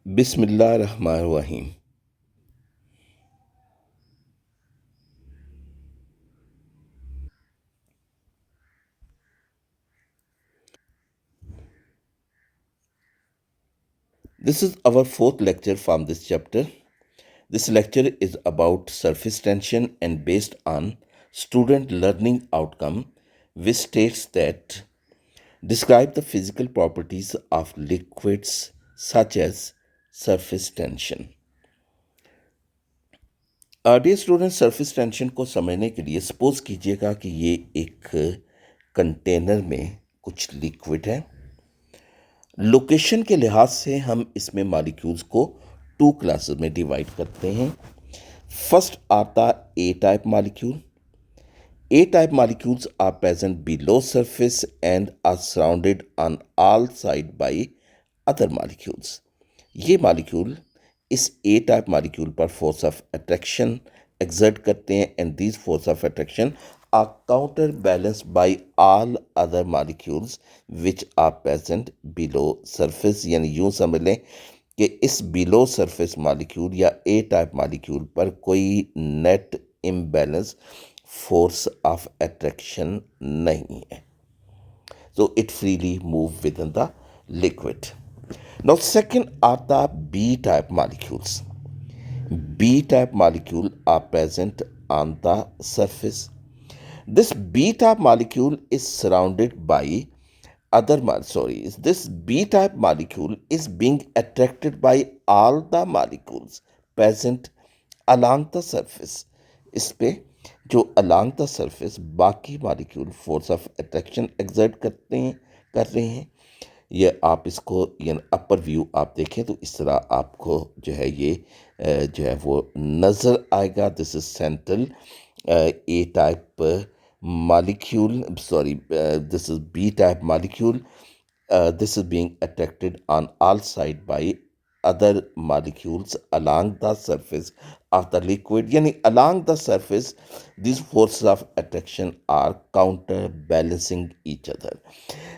Bismillahirrahmanirrahim. This is our fourth lecture from this chapter. This lecture is about surface tension and based on student learning outcome, which states that describe the physical properties of liquids such as surface tension. Dear student, surface tension को समझने के लिए suppose कीजिएगा कि ये एक container में कुछ लिक्विड है। लोकेशन के लिहाज से हम इसमें मॉलिक्यूल्स को टू क्लासेस में डिवाइड करते हैं। फर्स्ट आता A type molecule. A type molecules are present below surface and are surrounded on all sides by other molecules. ये मॉलिक्यूल इस A type मॉलिक्यूल पर फोर्स ऑफ अट्रैक्शन exert करते हैं and these force of attraction are counterbalanced by all other molecules which are present below surface। यानी यूं समझ लें कि इस बिलो सरफेस मॉलिक्यूल या ए टाइप मॉलिक्यूल पर कोई net imbalance force of attraction नहीं है, so it freely move within the liquid. Now second are the B type molecules. B type molecule are present on the surface. This B type molecule is surrounded by this B type molecule is being attracted by all the molecules present along the surface. इस पे जो along the surface बाकी molecule force of attraction exert कर रहे हैं। ये आप इसको ये अपर व्यू आप देखें तो इस तरह आपको जो है ये जो है वो नज़र आएगा। This is central A type molecule, this is B type molecule. This is being attracted on all sides by other molecules along the surface of the liquid. Yani along the surface, these forces of attraction are counterbalancing each other.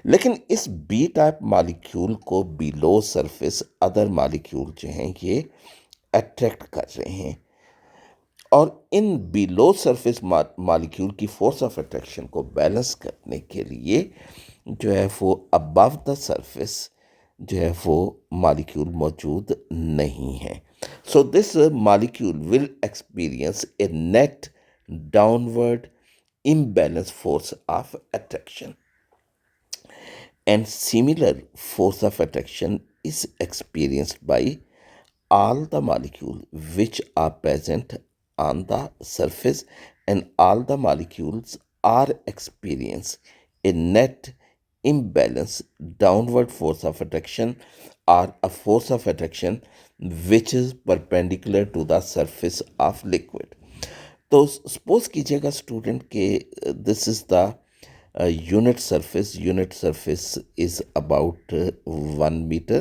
लेकिन इस B type molecule को below surface other molecule जो हैं ये attract कर रहे हैं और इन बिलो सरफेस मॉलिक्यूल की फोर्स ऑफ अट्रैक्शन को बैलेंस करने के लिए जो है वो अबव द सरफेस जो है वो मॉलिक्यूल मौजूद नहीं है। So this molecule will experience A net downward imbalance force of attraction, and similar force of attraction is experienced by all the molecules which are present on the surface, and all the molecules are experience a net imbalance downward force of attraction or a force of attraction which is perpendicular to the surface of liquid। तो suppose कीजिएगा student के this is the unit surface is about 1 metre.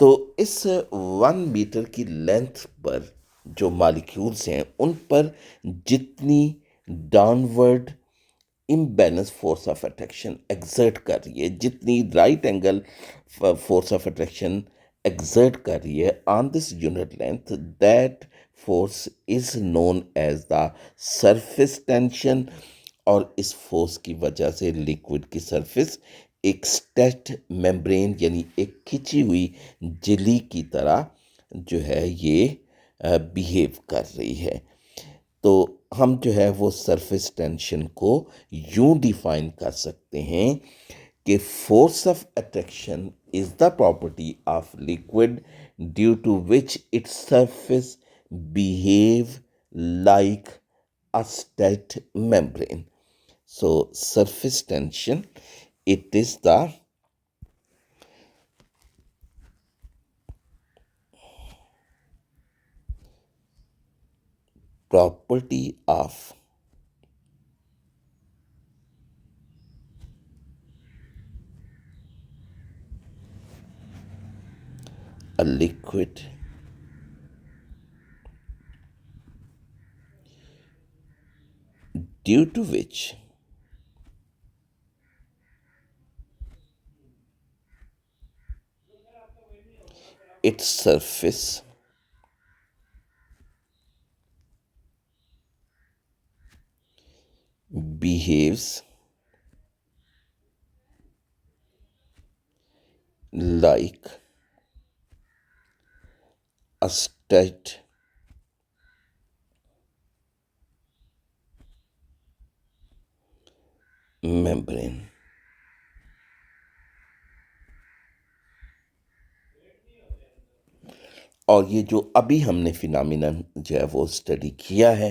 तो इस 1 metre की length पर जो molecules हैं उन पर जितनी downward imbalance force of attraction exert कर रही है, जितनी right angle force of attraction exert कर रही है on this unit length, that force is known as the surface tension. और इस फोर्स की वजह से लिक्विड की सरफेस एक स्टेट मेम्ब्रेन यानी एक खिंची हुई झिल्ली की तरह जो है ये बिहेव कर रही है। तो हम जो है वो सरफेस टेंशन को यूं डिफाइन कर सकते हैं कि force of attraction is the property of liquid due to which its surface behave like a state membrane. So surface tension, it is the property of a liquid due to which its surface behaves like a state membrane. और ये जो अभी हमने phenomenon जो है वो study किया है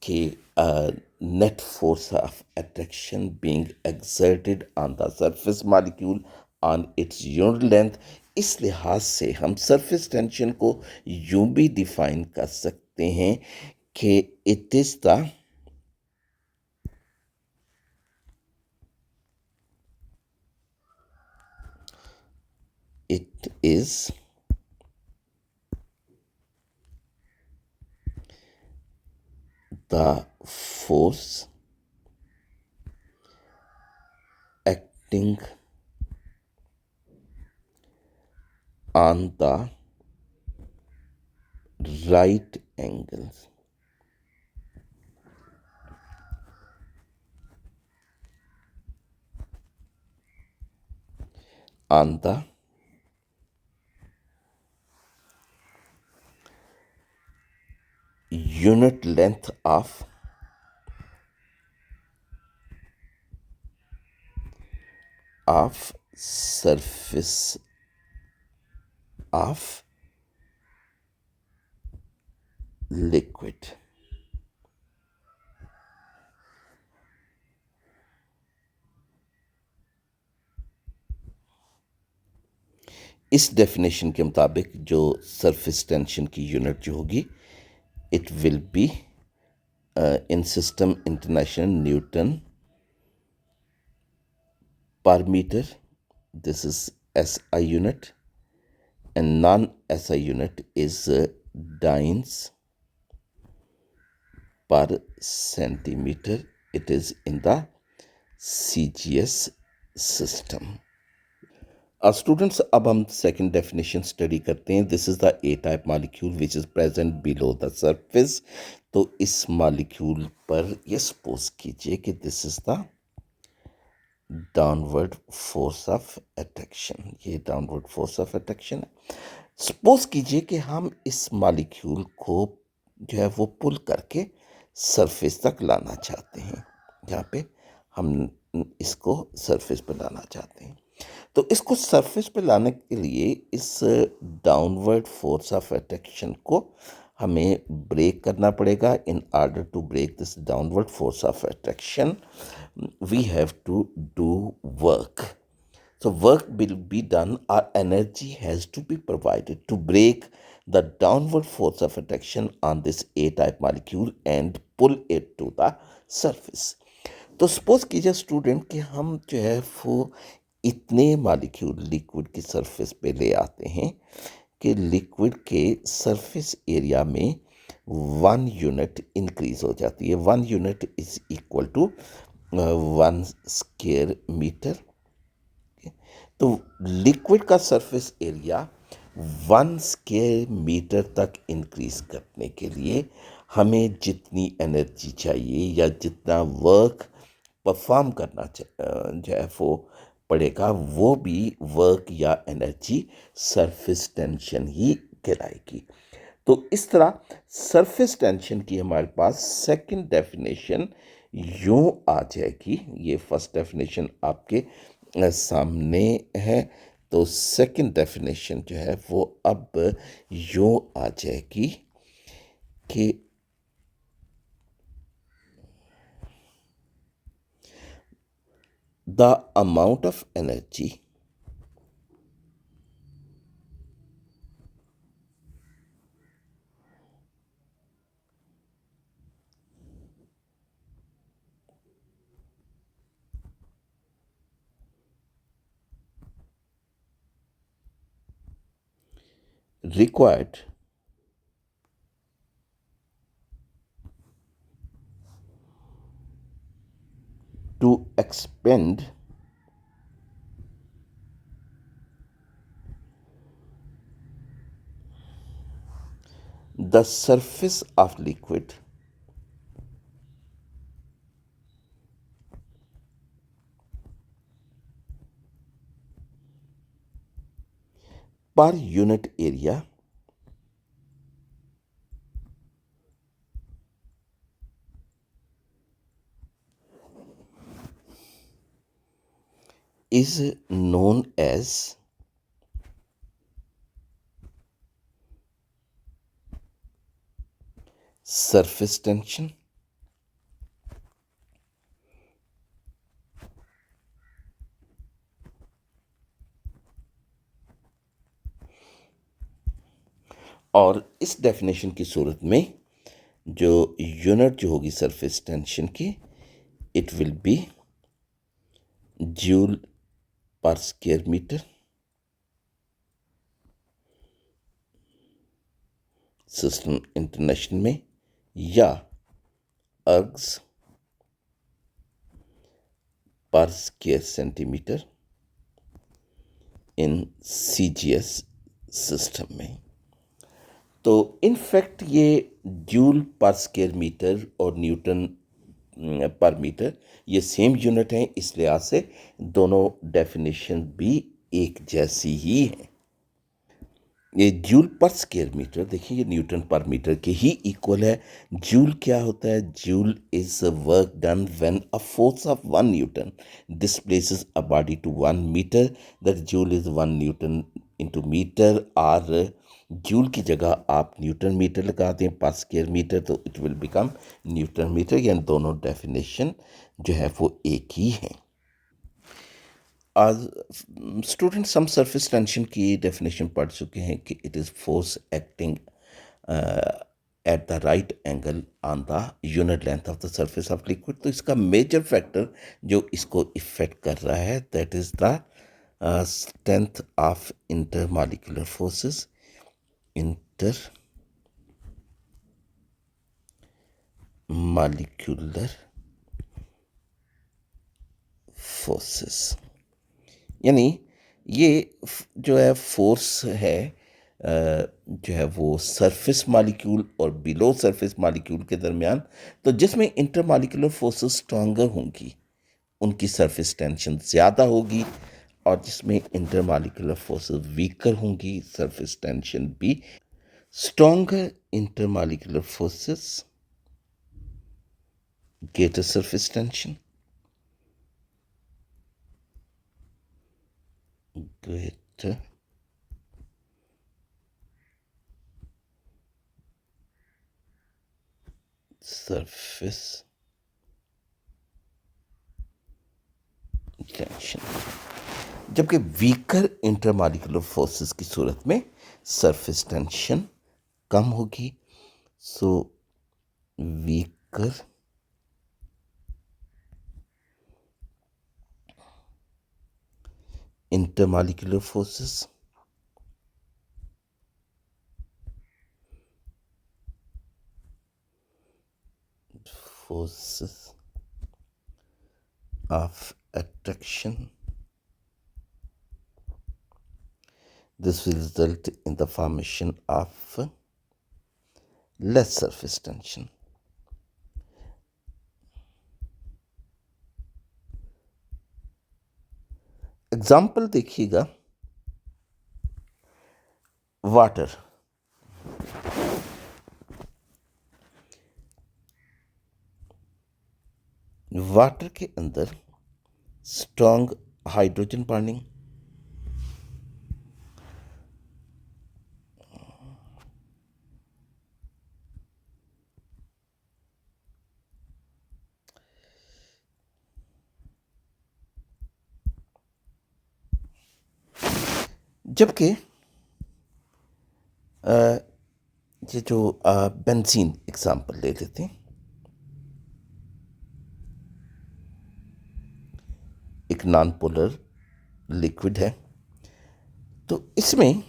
कि net force of attraction being exerted on the surface molecule on its unit length, इस लिहाज से हम सरफेस टेंशन को यूं भी डिफाइन कर सकते हैं कि it is the force acting on the right angles on the unit length of surface of liquid. इस डेफिनेशन के मुताबिक जो सरफेस टेंशन की यूनिट जो होगी, it will be in system international Newton per meter. This is SI unit, and non-SI unit is dynes per centimeter. It is in the CGS system. Students अब हम second definition study करते हैं. This is the A type molecule which is present below the surface. तो इस molecule पर ये suppose कीजिए कि this is the downward force of attraction. ये डाउनवर्ड फोर्स ऑफ अट्रैक्शन है. सपोज कीजिए कि हम इस मॉलिक्यूल को जो है वो पुल करके सरफेस तक लाना चाहते हैं. यहाँ पे हम इसको सरफेस पर लाना चाहते हैं. तो इसको सरफेस पे लाने के लिए इस डाउनवर्ड फोर्स ऑफ अट्रैक्शन को हमें ब्रेक करना पड़ेगा. In order to break this downward force of attraction we have to do work. So work will be done, or energy has to be provided to break the downward force of attraction on this A-type molecule and pull it to the surface. तो suppose कीजिए student कि हम जो है वो इतने molecule liquid की surface पे ले आते हैं कि लिक्विड के सरफेस एरिया में 1 यूनिट इंक्रीज हो जाती है. 1 unit is equal to 1 square metre. तो लिक्विड का सरफेस एरिया 1 स्क्वायर मीटर तक इंक्रीज करने के लिए हमें जितनी एनर्जी चाहिए या जितना वर्क परफॉर्म करना जो है वो पड़ेगा, वो भी वर्क या एनर्जी सरफेस टेंशन ही कहलाएगी. तो इस तरह सरफेस टेंशन की हमारे पास सेकंड डेफिनेशन यूं आ जाएगी. ये फर्स्ट डेफिनेशन आपके सामने है. तो सेकंड डेफिनेशन जो है वो अब यूं आ जाएगी कि the amount of energy required to The surface of liquid per unit area is known as surface tension. और इस डेफिनेशन की सूरत में जो यूनिट जो होगी सरफेस टेंशन की, it will be joule per square metre. System international में या ergs per square centimetre in CGS system में। तो इनफैक्ट ये जूल पर स्क्वायर मीटर और न्यूटन पर मीटर ये सेम यूनिट हैं, इस लिहाज से दोनों डेफिनेशन भी एक जैसी ही हैं। ये जूल पर स्क्वायर मीटर देखिए, ये न्यूटन पर मीटर के ही इक्वल है। जूल क्या होता है? Joule is work done when a force of 1 newton displaces a body to 1 metre, that joule is 1 newton into metre. और जूल की जगह आप न्यूटन मीटर लगा दें पर स्क्वायर मीटर, तो it will become newton metre. यानी दोनों definition जो है वो एक ही है। आज स्टूडेंट सम सरफेस टेंशन की डेफिनेशन पढ़ चुके हैं कि it is force acting at the right angle on the unit length of the surface of liquid. तो इसका मेजर फैक्टर जो इसको इफेक्ट कर रहा है, that is the strength of intermolecular forces. Inter molecular forces, यानी ये जो है फोर्स है, जो है वो सरफेस मॉलिक्यूल और बिलो सरफेस मॉलिक्यूल के दरमियान। तो जिसमें इंटर मॉलिक्यूलर फोर्सेस स्ट्रांगर होंगी उनकी सरफेस टेंशन ज़्यादा होगी, और जिसमें इंटर मॉलिक्यूलर फोर्सेस वीकर होंगी सरफेस टेंशन भी। Stronger inter molecular forces greater surface tension, greater surface tension, जबकि वीकर इंटरमॉलिक्यूलर फोर्सेस की सूरत में सरफेस टेंशन कम होगी। सो weaker intermolecular forces of attraction, this will result in the formation of less surface tension. Example देखिएगा, water. Water के अंदर strong hydrogen bonding, जबकि ये जो बेंजीन एग्जाम्पल ले लेते हैं, एक नॉन पोलर लिक्विड है, तो इसमें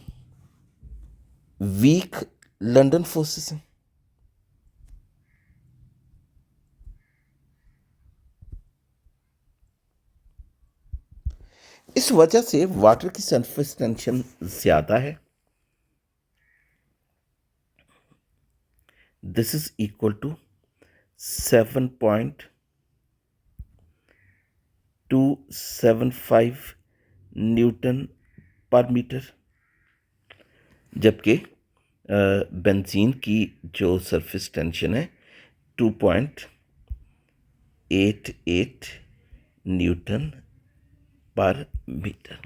वीक लंदन फोर्सेस हैं। इस वजह से वाटर की सरफेस टेंशन ज़्यादा है। This is equal to 7.275 newton per metre, जबकि बेंजीन की जो सरफेस टेंशन है 2.88 न्यूटन पर मीटर।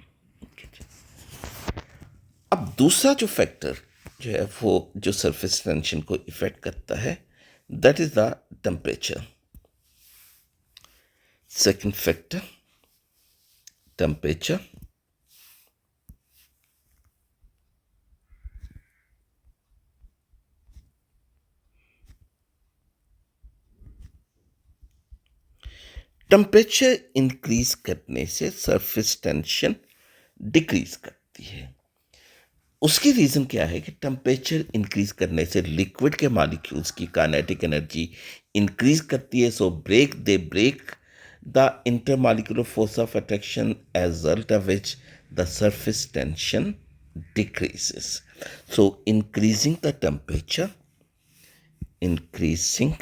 अब दूसरा जो फैक्टर जो है वो जो सरफेस टेंशन को इफेक्ट करता है, that is the temperature. Second factor, temperature. Temperature increase करने से सरफेस टेंशन डिक्रीज करती है। उसकी रीज़न क्या है कि टेम्परेचर इंक्रीज करने से लिक्विड के मॉलिक्यूल्स की काइनेटिक एनर्जी इंक्रीज करती है, so they break the intermolecular force of attraction as result of which the surface tension decreases. So increasing the temperature, increasing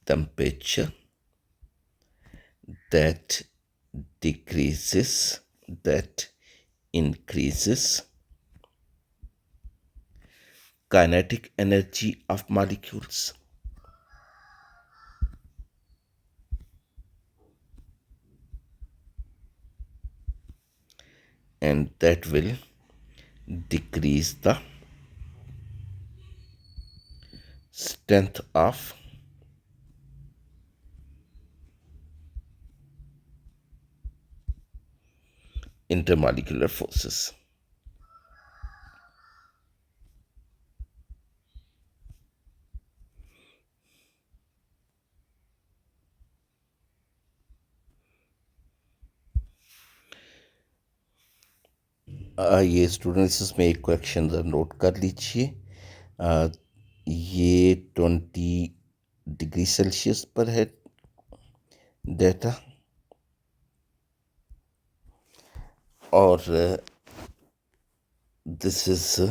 temperature that decreases, that increases kinetic energy of molecules. And that will decrease the strength of intermolecular forces. ये students इसमें एक question note कर लीजिए। ये 20 degree Celsius पर है data, और this is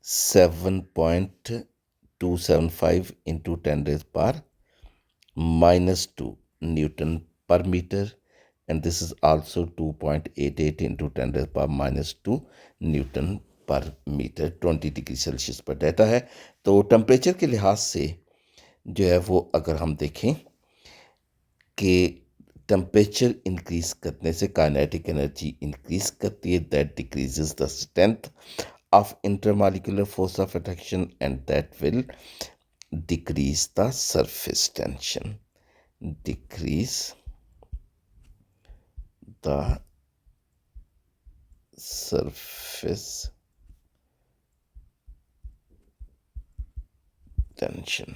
7.275 into 10 raised power -2 Newton per meter, and this is also 2.88 into 10 raised power -2 Newton पर मीटर। 20 डिग्री सेल्सियस पर डेटा है। तो टेम्परेचर के लिहाज से जो है वो अगर हम देखें कि टेम्परेचर इंक्रीज करने से काइनेटिक एनर्जी इंक्रीज करती है, that decreases the strength of intermolecular force of attraction, and that will decrease the surface tension. Decrease the surface tension.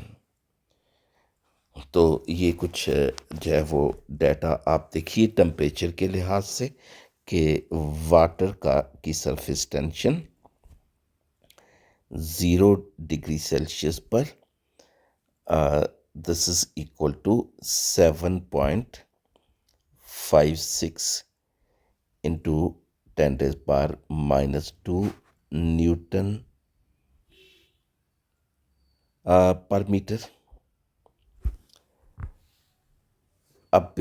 तो ये कुछ जो है वो डाटा आप देखिए टेम्परेचर के लिहाज से कि वाटर की सरफेस टेंशन 0 डिग्री सेल्सियस पर this is equal to 7.56 into 10 raised power -2 newton per metre. अब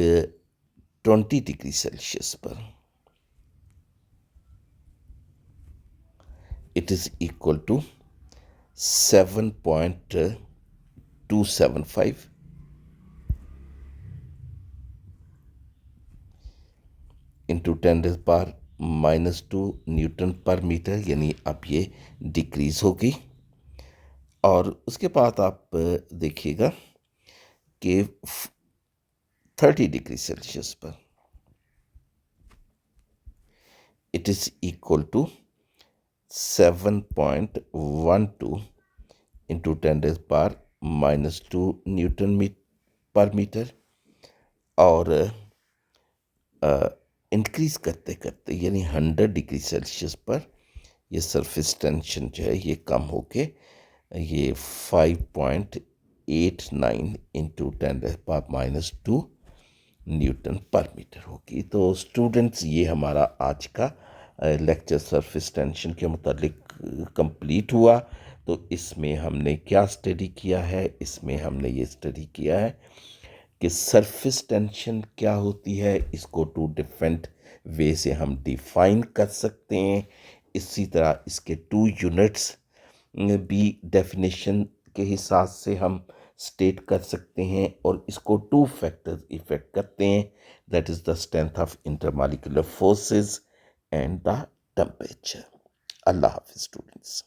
20 डिग्री सेल्सियस पर it is equal to 7.275 into 10 raised power -2 newton per metre, यानी अब ये डिक्रीज होगी। और उसके बाद आप देखिएगा कि 30 डिग्री सेल्सियस पर it is equal to 7.12 into 10 raised power -2 newton per metre. और इंक्रीज करते करते यानी 100 डिग्री सेल्सियस पर ये सरफेस टेंशन जो है ये कम होके ये 5.89 into 10 raised power -2 newton per metre होगी। तो स्टूडेंट्स ये हमारा आज का लेक्चर सरफेस टेंशन के मुतालिक कंप्लीट हुआ। तो इसमें हमने क्या स्टडी किया है? इसमें हमने ये स्टडी किया है कि सरफेस टेंशन क्या होती है, इसको टू डिफरेंट वे से हम डिफाइन कर सकते हैं। इसी तरह इसके टू यूनिट्स भी डेफिनेशन के हिसाब से हम स्टेट कर सकते हैं और इसको टू फैक्टर्स इफेक्ट करते हैं, that is the strength of intermolecular forces and the temperature. अल्लाह हाफिज़ स्टूडेंट्स।